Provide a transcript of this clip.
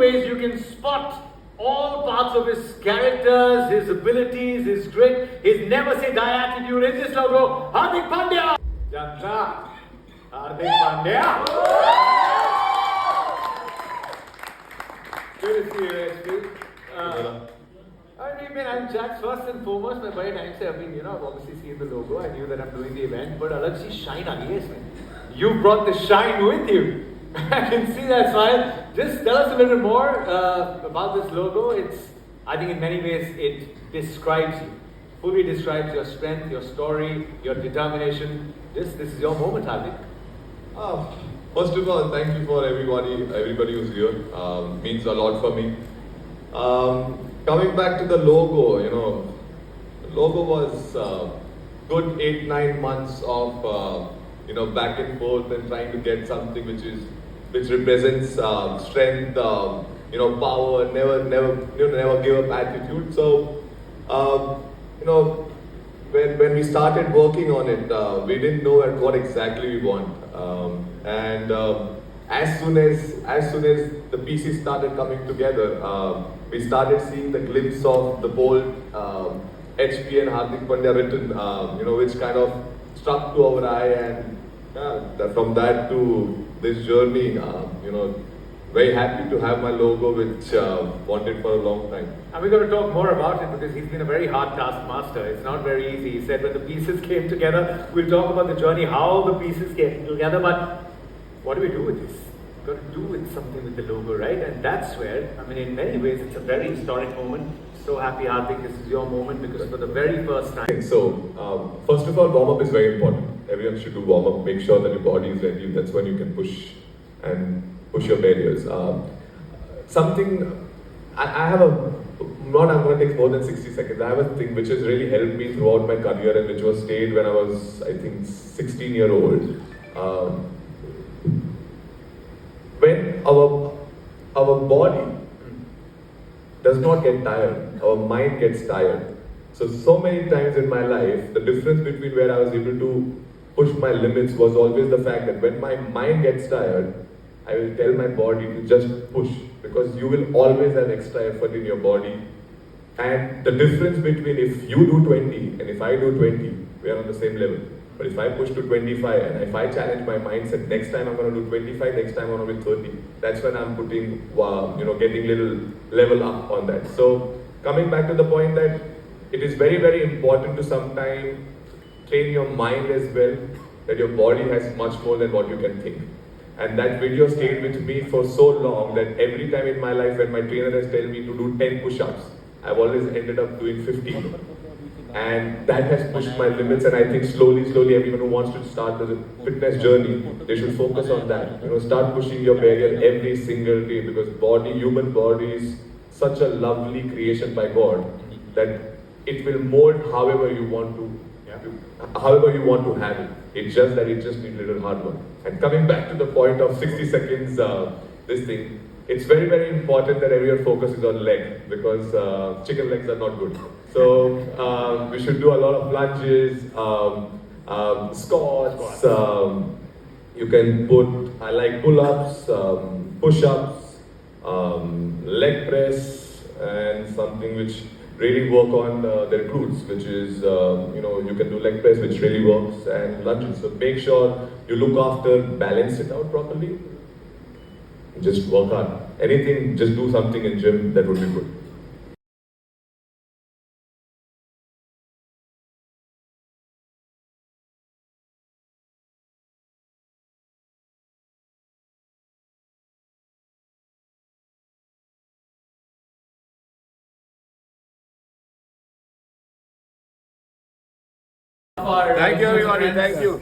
ways you can spot all parts of his characters, his abilities, his grit, his never say die attitude in this logo. Hardik Pandya! Janta! Hardik Pandya! Good to see you, SP. I'm Jack's first and foremost. My bhai time se I've obviously seen the logo. I knew that I'm doing the event, but alag si shine aa gayi isme. You brought the shine with you. I can see that smile. Just tell us a little more about this logo. I think in many ways, it describes you. Fully describes your strength, your story, your determination. This is your moment, Hardik. First of all, thank you for everybody who's here. Means a lot for me. Coming back to the logo, the logo was good 8-9 months of back and forth and trying to get something which represents strength, power, never give up attitude. So when we started working on it, we didn't know what exactly we want, and as soon as the pieces started coming together, we started seeing the glimpse of the bold HP and Hardik Pandya written, which kind of struck to our eye, and from that to this journey, very happy to have my logo, which wanted for a long time. And we're going to talk more about it because he's been a very hard taskmaster. It's not very easy. He said when the pieces came together, we'll talk about the journey, how the pieces came together, but what do we do with this? We've got to do with something with the logo, right? And that's where, in many ways, it's a very historic moment. So happy, Hardik, this is your moment because for the very first time. So, first of all, warm-up is very important. Everyone should do warm-up. Make sure that your body is ready. That's when you can push your barriers. I'm going to take more than 60 seconds. I have a thing which has really helped me throughout my career and which was stayed when I was, I think, 16-year-old. When our body does not get tired, our mind gets tired. So many times in my life, the difference between where I was able to push my limits was always the fact that when my mind gets tired, I will tell my body to just push, because you will always have extra effort in your body. And the difference between if you do 20 and if I do 20, we are on the same level. But if I push to 25 and if I challenge my mindset, next time I'm going to do 25, next time I'm going to be 30. That's when I'm putting, getting little level up on that. So coming back to the point that it is very, very important to sometimes train your mind as well, that your body has much more than what you can think. And that video stayed with me for so long that every time in my life when my trainer has told me to do 10 push-ups, I've always ended up doing 50. And that has pushed my limits, and I think slowly everyone who wants to start the fitness journey, they should focus on that. Start pushing your barrier every single day, because human body is such a lovely creation by God that it will mold however you want to have it. It's just that it just needs a little hard work. And coming back to the point of 60 seconds, it's very, very important that everyone focuses on leg, because chicken legs are not good. So we should do a lot of lunges, squats. You can I like pull-ups, push-ups, leg press, and something which really work on their glutes, which is, you can do leg press, which really works, and lunges. So make sure you look after, balance it out properly. Just work hard. Anything, just do something in gym, that would be good. Thank you, everybody. Thank you.